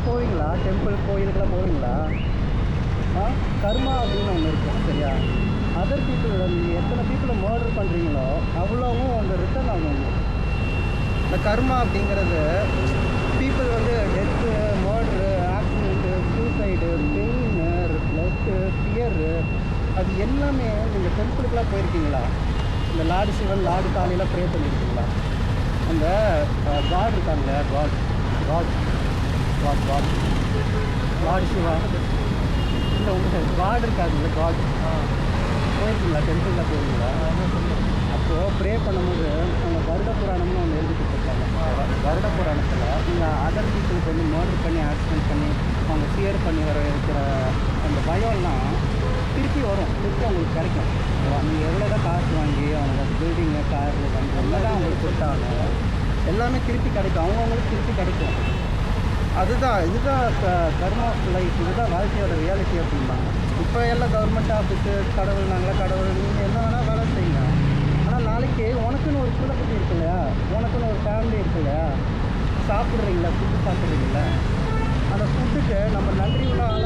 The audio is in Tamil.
போவீங்களா? டெம்பிள் கோயிலுக்கெல்லாம் போவீங்களா? கர்மா அப்படின்னு ஒன்று இருக்கும் சரியா? அதர் பீப்புள் நீங்கள் எத்தனை பீப்புளை மர்டர் பண்ணுறீங்களோ அவ்வளோவும் அந்த ரிட்டர்ன் ஆகும் உங்களுக்கு. இந்த கர்மா அப்படிங்கிறது பீப்புள் வந்து death, murder, accident, suicide, pain, left, fear, அது எல்லாமே நீங்கள் டெம்பிளுக்கெலாம் போயிருக்கீங்களா? இந்த லார்டு சிவன், லார்டு காலையில் ப்ரே பண்ணியிருக்கீங்களா? அந்த காட் இருக்காங்களே, காட் லார்டு சிவா இல்லை உங்களுக்கு காட் இருக்காதுல்ல, காட் போயிருக்கீங்களா? டெம்பிளில் போயிருக்கீங்களா? அப்போது ப்ரே பண்ணும்போது அவங்க வருட புராணம்னு ஒன்று எழுதி கொடுத்துருக்காங்க. வருட புராணத்தில் நீங்கள் அதர் பீப்புளுக்கு வந்து மர்டர் பண்ணி ஆக்சிடென்ட் பண்ணி அவங்க ஃபியர் பண்ணி வர இருக்கிற அந்த பயம்லாம் திருப்பி வரும், திருப்பி அவங்களுக்கு கிடைக்கும். நீங்கள் எவ்வளோ தான் காசு வாங்கி அவங்க பில்டிங்கு, காரு, வண்டி என்ன தான் அவங்களுக்கு கொடுத்தாலும் எல்லாமே திருப்பி கிடைக்கும், அவங்கவுங்களுக்கு திருப்பி கிடைக்கும். இதுதான் கர்மா ஆஃப் லைஃப், இதுதான் வாழ்க்கையோட ரியாலிட்டி அப்படிம்பாங்க. இப்போ எல்லாம் கவர்மெண்ட் ஆஃபீஸு, கடவுள் நாங்களாம் கடவுள், நீங்கள் என்ன வேணால் வேலை செய்யுங்க. ஆனால் நாளைக்கு உனக்குன்னு ஒரு குலப்பட்டி இருக்கு இல்லையா? உனக்குன்னு ஒரு ஃபேமிலி இருக்கு இல்லையா? சாப்பிட்றீங்களா? ஃபுட்டு சாப்பிட்றீங்களா? அந்த ஃபுட்டுக்கு நம்ம நன்றிலாம்